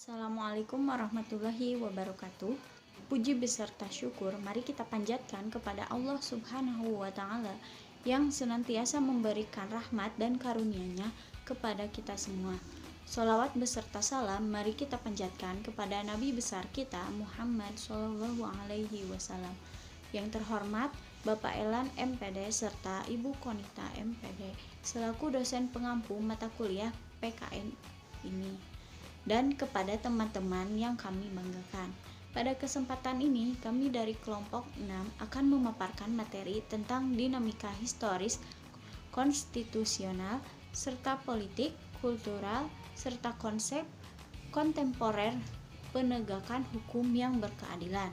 Assalamualaikum warahmatullahi wabarakatuh. Puji beserta syukur mari kita panjatkan kepada Allah Subhanahu wa Ta'ala yang senantiasa memberikan rahmat dan karunia-Nya kepada kita semua. Sholawat beserta salam mari kita panjatkan kepada Nabi besar kita Muhammad Shallallahu Alaihi Wasallam. Yang terhormat Bapak Elan MPD serta Ibu Konita MPD selaku dosen pengampu mata kuliah PKN ini, dan kepada teman-teman yang kami banggakan. Pada kesempatan ini, kami dari kelompok 6 akan memaparkan materi tentang dinamika historis, konstitusional, serta politik, kultural, serta konsep kontemporer penegakan hukum yang berkeadilan.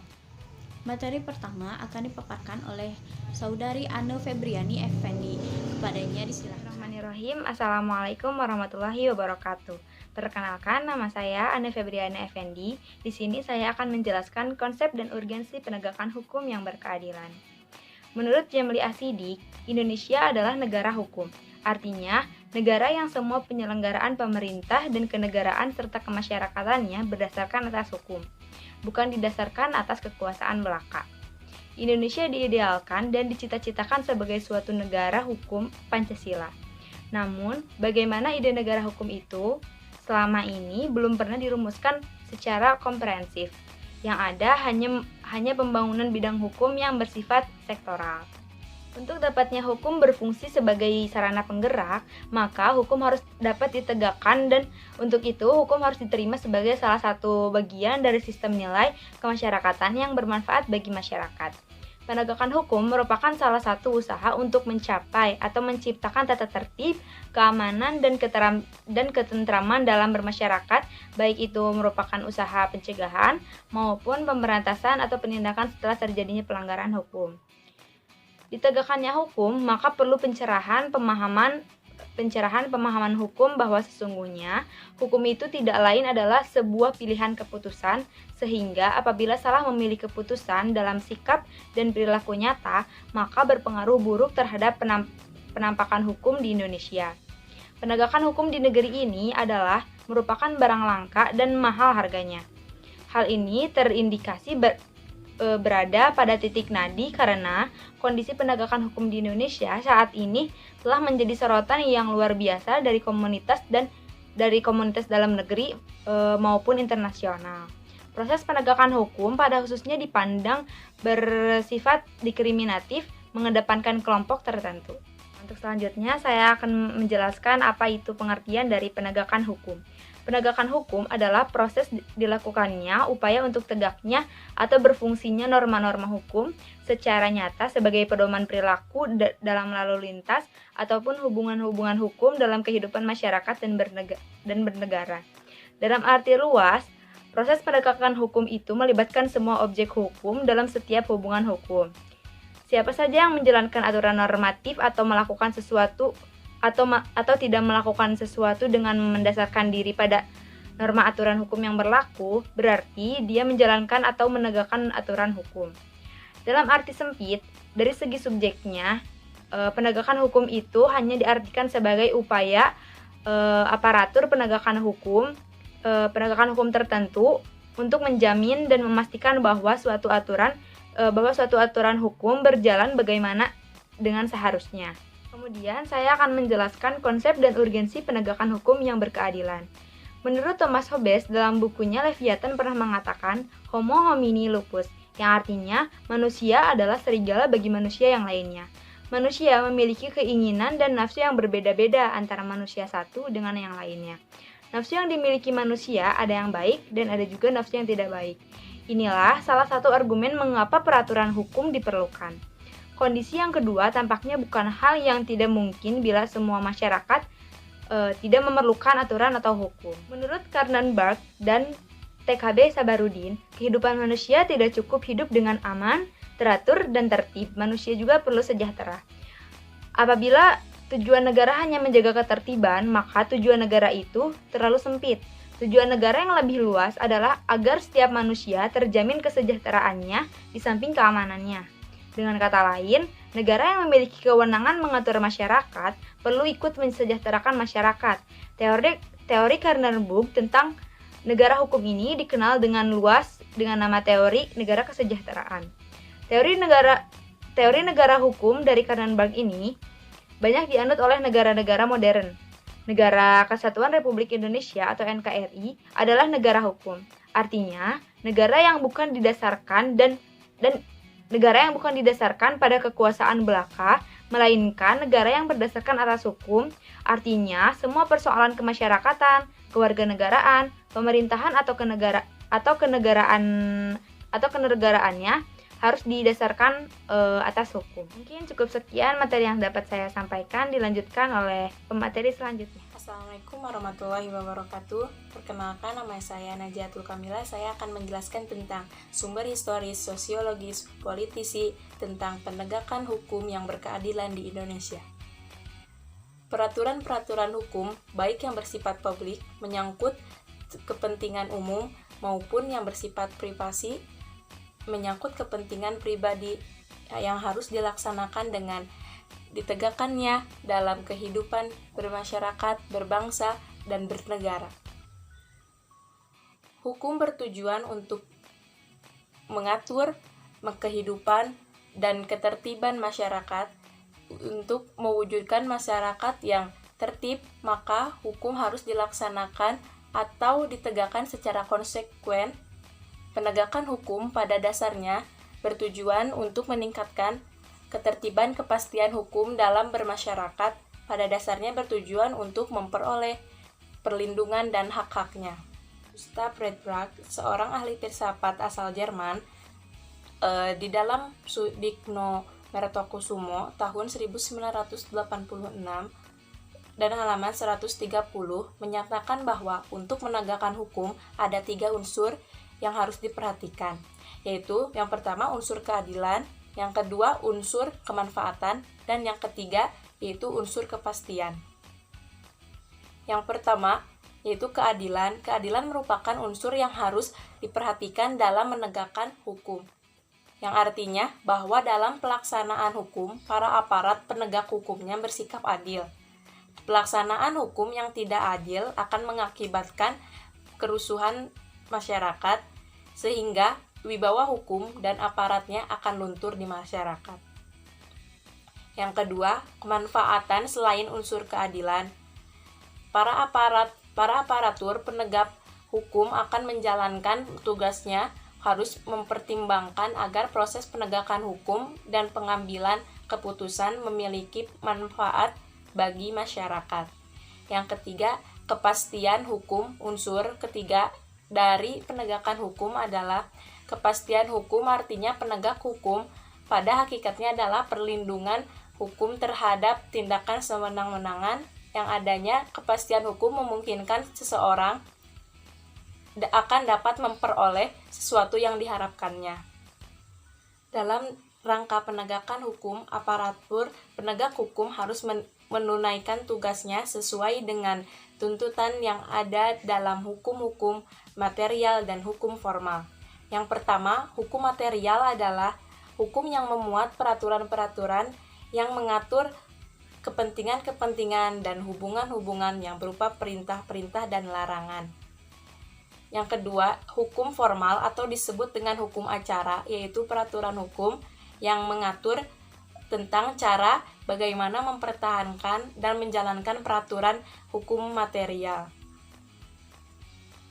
Materi pertama akan dipaparkan oleh Saudari Anne Febriani Effendi. Kepadanya disilakan. Bismillahirrahmanirrahim. Assalamualaikum warahmatullahi wabarakatuh. Perkenalkan, nama saya Anne Febriani Effendi. Di sini saya akan menjelaskan konsep dan urgensi penegakan hukum yang berkeadilan. Menurut Jamli Asidik, Indonesia adalah negara hukum. Artinya, negara yang semua penyelenggaraan pemerintah dan kenegaraan serta kemasyarakatannya berdasarkan atas hukum, bukan didasarkan atas kekuasaan belaka. Indonesia diidealkan dan dicita-citakan sebagai suatu negara hukum Pancasila. Namun, bagaimana ide negara hukum itu selama ini belum pernah dirumuskan secara komprehensif. Yang ada hanya pembangunan bidang hukum yang bersifat sektoral. Untuk dapatnya hukum berfungsi sebagai sarana penggerak, maka hukum harus dapat ditegakkan, dan untuk itu hukum harus diterima sebagai salah satu bagian dari sistem nilai kemasyarakatan yang bermanfaat bagi masyarakat. Penegakan hukum merupakan salah satu usaha untuk mencapai atau menciptakan tata tertib, keamanan, dan ketentraman dalam bermasyarakat, baik itu merupakan usaha pencegahan maupun pemberantasan atau penindakan setelah terjadinya pelanggaran hukum. Ditegakkannya hukum, maka perlu pencerahan pemahaman hukum bahwa sesungguhnya hukum itu tidak lain adalah sebuah pilihan keputusan, sehingga apabila salah memilih keputusan dalam sikap dan perilaku nyata, maka berpengaruh buruk terhadap penampakan hukum di Indonesia. Penegakan hukum di negeri ini adalah merupakan barang langka dan mahal harganya. Hal ini terindikasi berada pada titik nadi karena kondisi penegakan hukum di Indonesia saat ini telah menjadi sorotan yang luar biasa dari komunitas dalam negeri maupun internasional. Proses penegakan hukum pada khususnya dipandang bersifat diskriminatif, mengedepankan kelompok tertentu. Untuk selanjutnya saya akan menjelaskan apa itu pengertian dari penegakan hukum. Penegakan hukum adalah proses dilakukannya upaya untuk tegaknya atau berfungsinya norma-norma hukum secara nyata sebagai pedoman perilaku dalam lalu lintas ataupun hubungan-hubungan hukum dalam kehidupan masyarakat dan bernegara. Dalam arti luas, proses penegakan hukum itu melibatkan semua objek hukum dalam setiap hubungan hukum. Siapa saja yang menjalankan aturan normatif atau melakukan sesuatu atau tidak melakukan sesuatu dengan mendasarkan diri pada norma aturan hukum yang berlaku, berarti dia menjalankan atau menegakkan aturan hukum. Dalam arti sempit, dari segi subjeknya, penegakan hukum itu hanya diartikan sebagai upaya aparatur penegakan hukum tertentu untuk menjamin dan memastikan bahwa suatu aturan hukum berjalan bagaimana dengan seharusnya. Kemudian saya akan menjelaskan konsep dan urgensi penegakan hukum yang berkeadilan. Menurut Thomas Hobbes dalam bukunya Leviathan pernah mengatakan Homo homini lupus, yang artinya manusia adalah serigala bagi manusia yang lainnya. Manusia memiliki keinginan dan nafsu yang berbeda-beda antara manusia satu dengan yang lainnya. Nafsu yang dimiliki manusia ada yang baik dan ada juga nafsu yang tidak baik. Inilah salah satu argumen mengapa peraturan hukum diperlukan. Kondisi yang kedua tampaknya bukan hal yang tidak mungkin bila semua masyarakat tidak memerlukan aturan atau hukum. Menurut Karnenberg dan TKB Sabarudin, kehidupan manusia tidak cukup hidup dengan aman, teratur, dan tertib. Manusia juga perlu sejahtera. Apabila tujuan negara hanya menjaga ketertiban, maka tujuan negara itu terlalu sempit. Tujuan negara yang lebih luas adalah agar setiap manusia terjamin kesejahteraannya di samping keamanannya. Dengan kata lain, negara yang memiliki kewenangan mengatur masyarakat perlu ikut mensejahterakan masyarakat. Teori Karnenberg tentang Negara hukum ini dikenal dengan luas dengan nama teori negara kesejahteraan. Teori negara hukum dari Karnenberg ini banyak dianut oleh negara-negara modern. Negara Kesatuan Republik Indonesia atau NKRI adalah negara hukum. Artinya, negara yang bukan didasarkan pada kekuasaan belaka, melainkan negara yang berdasarkan atas hukum. Artinya, semua persoalan kemasyarakatan, kewarganegaraan, pemerintahan atau kenegaraannya harus didasarkan atas hukum. Mungkin cukup sekian materi yang dapat saya sampaikan, dilanjutkan oleh pemateri selanjutnya. Assalamualaikum warahmatullahi wabarakatuh. Perkenalkan, nama saya Najatul Kamila. Saya akan menjelaskan tentang sumber historis, sosiologis, politisi tentang penegakan hukum yang berkeadilan di Indonesia. Peraturan-peraturan hukum, baik yang bersifat publik, menyangkut kepentingan umum, maupun yang bersifat privasi, menyangkut kepentingan pribadi yang harus dilaksanakan dengan ditegakkannya dalam kehidupan bermasyarakat, berbangsa, dan bernegara. Hukum bertujuan untuk mengatur kehidupan dan ketertiban masyarakat. Untuk mewujudkan masyarakat yang tertib, maka hukum harus dilaksanakan atau ditegakkan secara konsekuen. Penegakan hukum pada dasarnya bertujuan untuk meningkatkan ketertiban kepastian hukum dalam bermasyarakat. Pada dasarnya bertujuan untuk memperoleh perlindungan dan hak-haknya. Gustav Friedrich, seorang ahli filsafat asal Jerman, di dalam Sudikno Mertokusumo tahun 1986 dan halaman 130 menyatakan bahwa untuk menegakkan hukum ada 3 unsur yang harus diperhatikan, yaitu yang pertama unsur keadilan, yang kedua unsur kemanfaatan, dan yang ketiga yaitu unsur kepastian. Yang pertama yaitu keadilan. Keadilan merupakan unsur yang harus diperhatikan dalam menegakkan hukum, yang artinya bahwa dalam pelaksanaan hukum, para aparat penegak hukumnya bersikap adil. Pelaksanaan hukum yang tidak adil akan mengakibatkan kerusuhan masyarakat, sehingga wibawa hukum dan aparatnya akan luntur di masyarakat. Yang kedua, kemanfaatan selain unsur keadilan. Para aparatur penegak hukum akan menjalankan tugasnya harus mempertimbangkan agar proses penegakan hukum dan pengambilan keputusan memiliki manfaat bagi masyarakat. Yang ketiga, kepastian hukum. Unsur ketiga dari penegakan hukum adalah kepastian hukum, artinya penegak hukum pada hakikatnya adalah perlindungan hukum terhadap tindakan sewenang-wenangan. Yang adanya kepastian hukum memungkinkan seseorang akan dapat memperoleh sesuatu yang diharapkannya. Dalam rangka penegakan hukum, aparatur penegak hukum harus menunaikan tugasnya sesuai dengan tuntutan yang ada dalam hukum-hukum material dan hukum formal. Yang pertama, hukum material adalah hukum yang memuat peraturan-peraturan yang mengatur kepentingan-kepentingan dan hubungan-hubungan yang berupa perintah-perintah dan larangan. Yang kedua, hukum formal atau disebut dengan hukum acara, yaitu peraturan hukum yang mengatur tentang cara bagaimana mempertahankan dan menjalankan peraturan hukum material.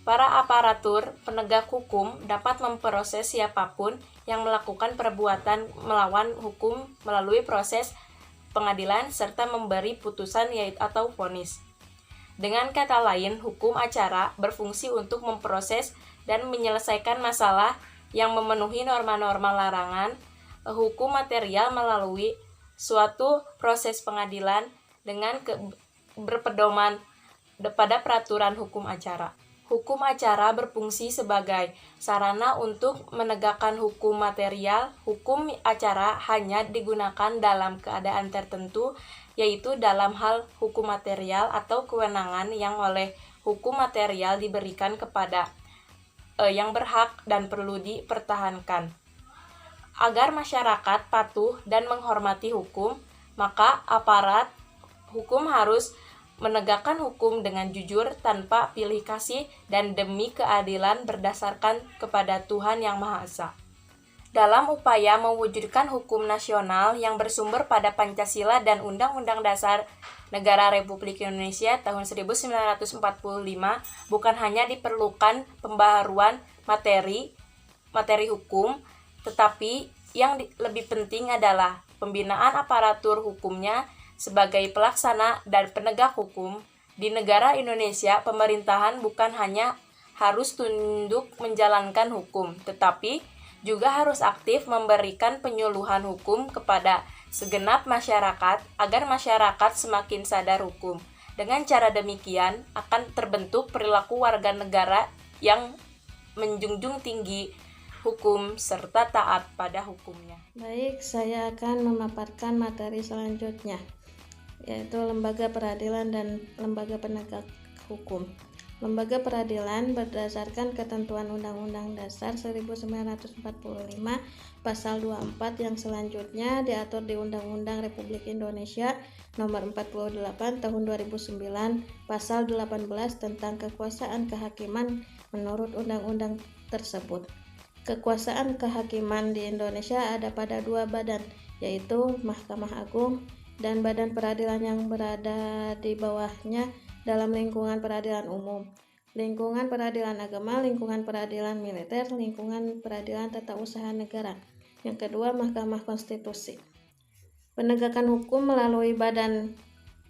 Para aparatur penegak hukum dapat memproses siapapun yang melakukan perbuatan melawan hukum melalui proses pengadilan serta memberi putusan atau vonis. Dengan kata lain, hukum acara berfungsi untuk memproses dan menyelesaikan masalah yang memenuhi norma-norma larangan. Hukum material melalui suatu proses pengadilan dengan berpedoman pada peraturan hukum acara. Hukum acara berfungsi sebagai sarana untuk menegakkan hukum material. Hukum acara hanya digunakan dalam keadaan tertentu, yaitu dalam hal hukum material atau kewenangan yang oleh hukum material diberikan kepada yang berhak dan perlu dipertahankan. Agar masyarakat patuh dan menghormati hukum, maka aparat hukum harus menegakkan hukum dengan jujur tanpa pilih kasih dan demi keadilan berdasarkan kepada Tuhan Yang Maha Esa. Dalam upaya mewujudkan hukum nasional yang bersumber pada Pancasila dan Undang-Undang Dasar Negara Republik Indonesia tahun 1945, bukan hanya diperlukan pembaharuan materi hukum, tetapi yang lebih penting adalah pembinaan aparatur hukumnya sebagai pelaksana dan penegak hukum. Di negara Indonesia, pemerintahan bukan hanya harus tunduk menjalankan hukum, tetapi juga harus aktif memberikan penyuluhan hukum kepada segenap masyarakat agar masyarakat semakin sadar hukum. Dengan cara demikian akan terbentuk perilaku warga negara yang menjunjung tinggi hukum serta taat pada hukumnya. Baik, saya akan memaparkan materi selanjutnya, yaitu lembaga peradilan dan lembaga penegak hukum. Lembaga peradilan berdasarkan ketentuan Undang-Undang Dasar 1945 Pasal 24 yang selanjutnya diatur di Undang-Undang Republik Indonesia Nomor 48 Tahun 2009 Pasal 18 tentang kekuasaan kehakiman menurut undang-undang tersebut. Kekuasaan kehakiman di Indonesia ada pada dua badan, yaitu Mahkamah Agung dan badan peradilan yang berada di bawahnya dalam lingkungan peradilan umum, lingkungan peradilan agama, lingkungan peradilan militer, lingkungan peradilan tata usaha negara. Yang kedua, Mahkamah Konstitusi. Penegakan hukum melalui badan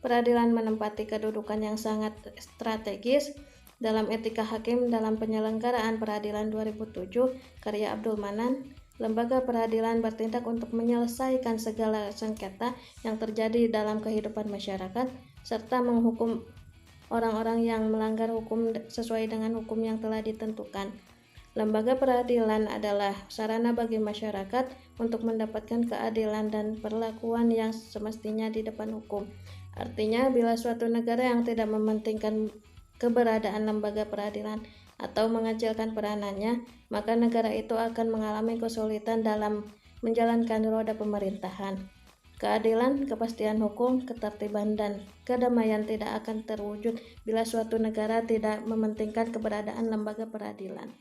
peradilan menempati kedudukan yang sangat strategis dalam etika hakim dalam penyelenggaraan peradilan 2007, karya Abdul Manan. Lembaga peradilan bertindak untuk menyelesaikan segala sengketa yang terjadi dalam kehidupan masyarakat serta menghukum orang-orang yang melanggar hukum sesuai dengan hukum yang telah ditentukan. Lembaga peradilan adalah sarana bagi masyarakat untuk mendapatkan keadilan dan perlakuan yang semestinya di depan hukum. Artinya, bila suatu negara yang tidak mementingkan keberadaan lembaga peradilan atau mengecilkan peranannya, maka negara itu akan mengalami kesulitan dalam menjalankan roda pemerintahan. Keadilan, kepastian hukum, ketertiban, dan kedamaian tidak akan terwujud bila suatu negara tidak mementingkan keberadaan lembaga peradilan.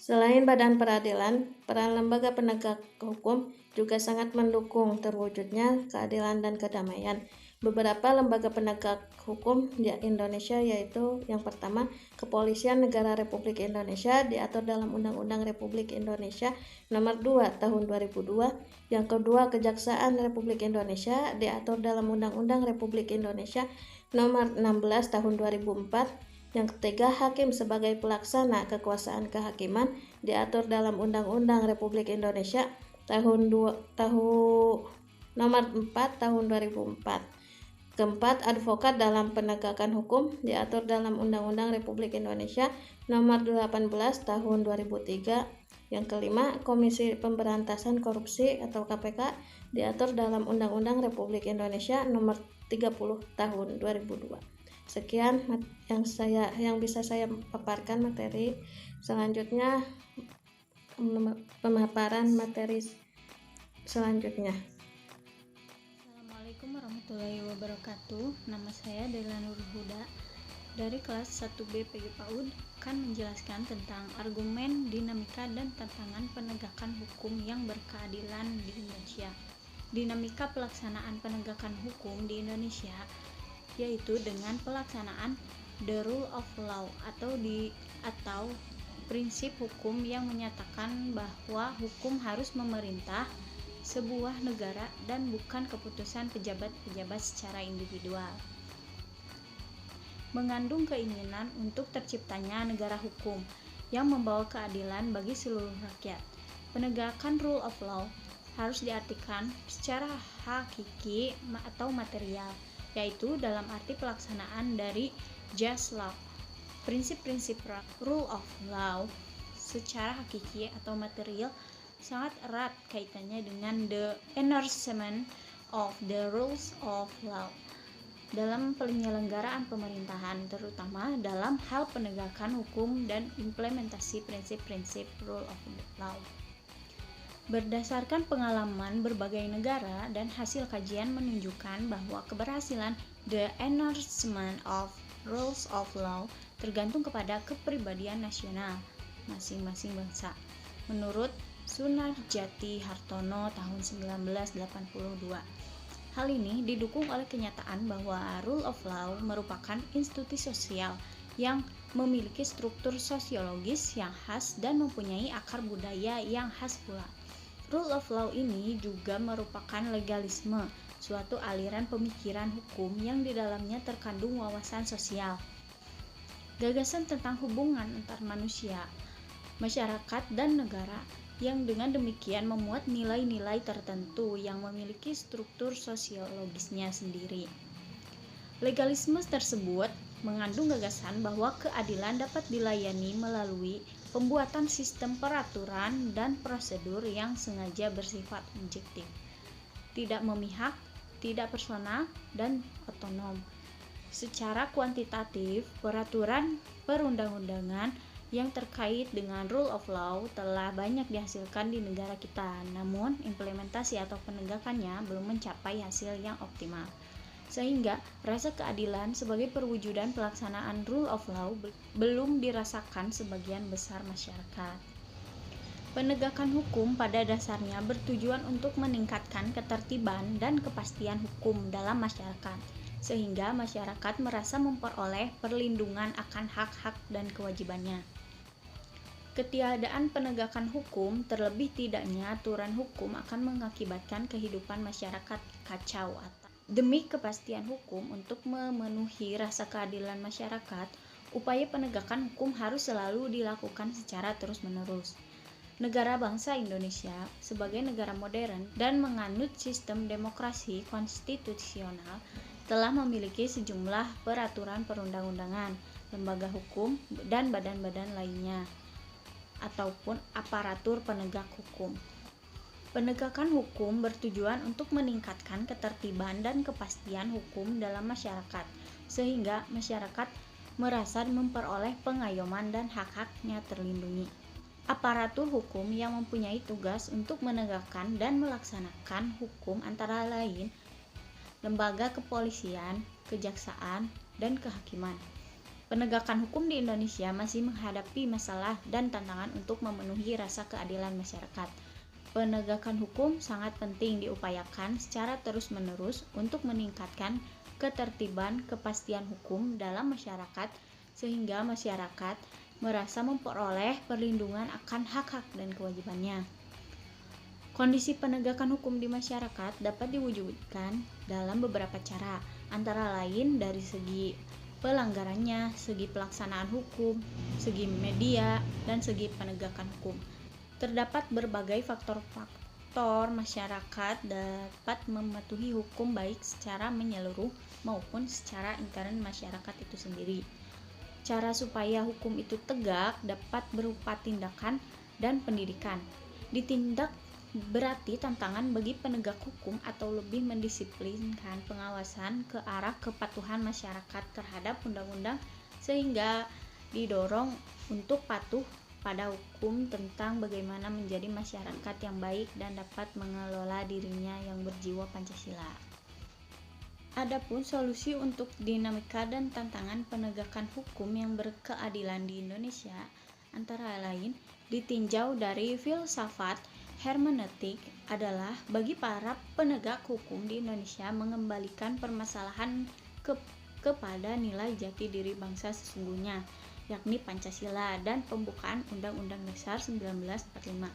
Selain badan peradilan, peran lembaga penegak hukum juga sangat mendukung terwujudnya keadilan dan kedamaian. Beberapa lembaga penegak hukum di Indonesia yaitu yang pertama, Kepolisian Negara Republik Indonesia diatur dalam Undang-Undang Republik Indonesia Nomor 2 Tahun 2002. Yang kedua, Kejaksaan Republik Indonesia diatur dalam Undang-Undang Republik Indonesia Nomor 16 Tahun 2004. Yang ketiga, Hakim sebagai pelaksana kekuasaan kehakiman diatur dalam Undang-Undang Republik Indonesia Nomor 4 Tahun 2004. Keempat, advokat dalam penegakan hukum diatur dalam Undang-Undang Republik Indonesia Nomor 18 Tahun 2003. Yang kelima, Komisi Pemberantasan Korupsi atau KPK diatur dalam Undang-Undang Republik Indonesia Nomor 30 Tahun 2002. Sekian yang bisa saya paparkan materi. Selanjutnya pemaparan materi selanjutnya. Assalamualaikum warahmatullahi wabarakatuh. Nama saya Dela Nur Huda dari kelas 1B PG PAUD akan menjelaskan tentang argumen, dinamika, dan tantangan penegakan hukum yang berkeadilan di Indonesia. Dinamika pelaksanaan penegakan hukum di Indonesia yaitu dengan pelaksanaan the rule of law atau prinsip hukum yang menyatakan bahwa hukum harus memerintah sebuah negara dan bukan keputusan pejabat-pejabat secara individual. Mengandung keinginan untuk terciptanya negara hukum yang membawa keadilan bagi seluruh rakyat. Penegakan rule of law harus diartikan secara hakiki atau material, yaitu dalam arti pelaksanaan dari just law. Prinsip-prinsip rule of law secara hakiki atau material sangat erat kaitannya dengan the enforcement of the rules of law dalam penyelenggaraan pemerintahan, terutama dalam hal penegakan hukum dan implementasi prinsip-prinsip rule of law. Berdasarkan pengalaman berbagai negara dan hasil kajian menunjukkan bahwa keberhasilan the enforcement of rules of law tergantung kepada kepribadian nasional masing-masing bangsa. Menurut Sunarjati Hartono tahun 1982. Hal ini didukung oleh kenyataan bahwa rule of law merupakan institusi sosial yang memiliki struktur sosiologis yang khas dan mempunyai akar budaya yang khas pula. Rule of law ini juga merupakan legalisme, suatu aliran pemikiran hukum yang di dalamnya terkandung wawasan sosial. Gagasan tentang hubungan antar manusia, masyarakat, dan negara yang dengan demikian memuat nilai-nilai tertentu yang memiliki struktur sosiologisnya sendiri. Legalisme tersebut mengandung gagasan bahwa keadilan dapat dilayani melalui pembuatan sistem peraturan dan prosedur yang sengaja bersifat objektif, tidak memihak, tidak personal, dan otonom. Secara kuantitatif, peraturan perundang-undangan yang terkait dengan rule of law telah banyak dihasilkan di negara kita, namun implementasi atau penegakannya belum mencapai hasil yang optimal. Sehingga rasa keadilan sebagai perwujudan pelaksanaan rule of law belum dirasakan sebagian besar masyarakat. Penegakan hukum pada dasarnya bertujuan untuk meningkatkan ketertiban dan kepastian hukum dalam masyarakat, sehingga masyarakat merasa memperoleh perlindungan akan hak-hak dan kewajibannya. Ketiadaan penegakan hukum, terlebih tidaknya aturan hukum, akan mengakibatkan kehidupan masyarakat kacau. Demi kepastian hukum, untuk memenuhi rasa keadilan masyarakat, upaya penegakan hukum harus selalu dilakukan secara terus-menerus. Negara bangsa Indonesia sebagai negara modern dan menganut sistem demokrasi konstitusional telah memiliki sejumlah peraturan perundang-undangan, lembaga hukum, dan badan-badan lainnya ataupun aparatur penegak hukum. Penegakan hukum bertujuan untuk meningkatkan ketertiban dan kepastian hukum dalam masyarakat, sehingga masyarakat merasa memperoleh pengayoman dan hak-haknya terlindungi. Aparatur hukum yang mempunyai tugas untuk menegakkan dan melaksanakan hukum antara lain lembaga kepolisian, kejaksaan, dan kehakiman. Penegakan hukum di Indonesia masih menghadapi masalah dan tantangan untuk memenuhi rasa keadilan masyarakat. Penegakan hukum sangat penting diupayakan secara terus-menerus untuk meningkatkan ketertiban kepastian hukum dalam masyarakat, sehingga masyarakat merasa memperoleh perlindungan akan hak-hak dan kewajibannya. Kondisi penegakan hukum di masyarakat dapat diwujudkan dalam beberapa cara, antara lain dari segi pelanggarannya, segi pelaksanaan hukum, segi media, dan segi penegakan hukum. Terdapat berbagai faktor-faktor masyarakat dapat mematuhi hukum baik secara menyeluruh maupun secara intern masyarakat itu sendiri. Cara supaya hukum itu tegak dapat berupa tindakan dan pendidikan. Ditindak berarti tantangan bagi penegak hukum atau lebih mendisiplinkan pengawasan ke arah kepatuhan masyarakat terhadap undang-undang, sehingga didorong untuk patuh pada hukum tentang bagaimana menjadi masyarakat yang baik dan dapat mengelola dirinya yang berjiwa Pancasila. Adapun solusi untuk dinamika dan tantangan penegakan hukum yang berkeadilan di Indonesia antara lain ditinjau dari filsafat hermeneutik adalah bagi para penegak hukum di Indonesia mengembalikan permasalahan kepada nilai jati diri bangsa sesungguhnya, yakni Pancasila dan pembukaan Undang-Undang Dasar 1945,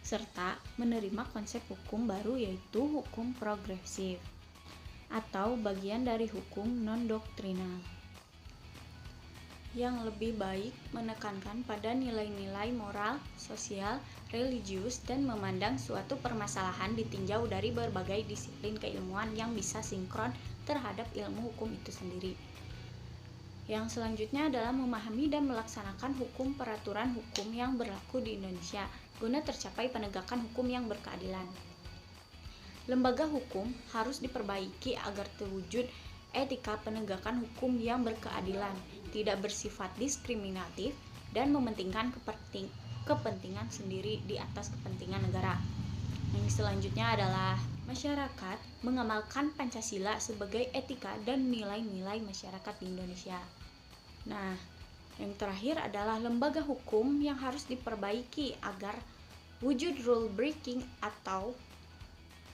serta menerima konsep hukum baru yaitu hukum progresif atau bagian dari hukum non-doktrinal yang lebih baik menekankan pada nilai-nilai moral, sosial, religius, dan memandang suatu permasalahan ditinjau dari berbagai disiplin keilmuan yang bisa sinkron terhadap ilmu hukum itu sendiri. Yang selanjutnya adalah memahami dan melaksanakan hukum peraturan hukum yang berlaku di Indonesia guna tercapai penegakan hukum yang berkeadilan. Lembaga hukum harus diperbaiki agar terwujud etika penegakan hukum yang berkeadilan, tidak bersifat diskriminatif, dan mementingkan kepentingan sendiri di atas kepentingan negara. Yang selanjutnya adalah masyarakat mengamalkan Pancasila sebagai etika dan nilai-nilai masyarakat di Indonesia. Nah, yang terakhir adalah lembaga hukum yang harus diperbaiki agar wujud rule breaking atau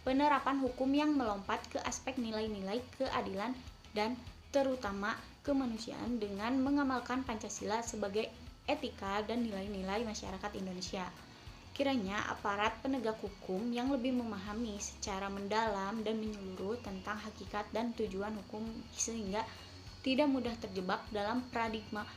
penerapan hukum yang melompat ke aspek nilai-nilai keadilan dan terutama kemanusiaan dengan mengamalkan Pancasila sebagai etika dan nilai-nilai masyarakat Indonesia. Kiranya aparat penegak hukum yang lebih memahami secara mendalam dan menyeluruh tentang hakikat dan tujuan hukum sehingga tidak mudah terjebak dalam paradigma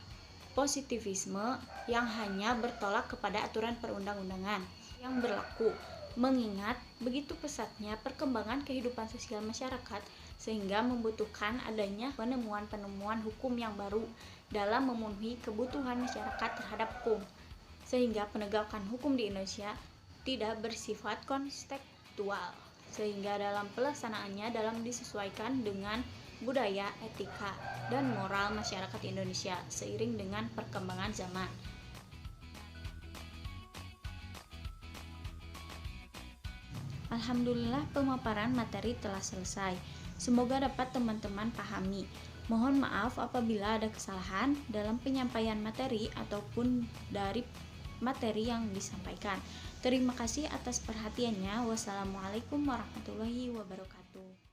positivisme yang hanya bertolak kepada aturan perundang-undangan yang berlaku, mengingat begitu pesatnya perkembangan kehidupan sosial masyarakat sehingga membutuhkan adanya penemuan-penemuan hukum yang baru dalam memenuhi kebutuhan masyarakat terhadap hukum, sehingga penegakan hukum di Indonesia tidak bersifat konstekstual, sehingga dalam pelaksanaannya dalam disesuaikan dengan budaya, etika, dan moral masyarakat Indonesia seiring dengan perkembangan zaman. Alhamdulillah pemaparan materi telah selesai. Semoga dapat teman-teman pahami. Mohon maaf apabila ada kesalahan dalam penyampaian materi ataupun dari materi yang disampaikan. Terima kasih atas perhatiannya. Wassalamualaikum warahmatullahi wabarakatuh.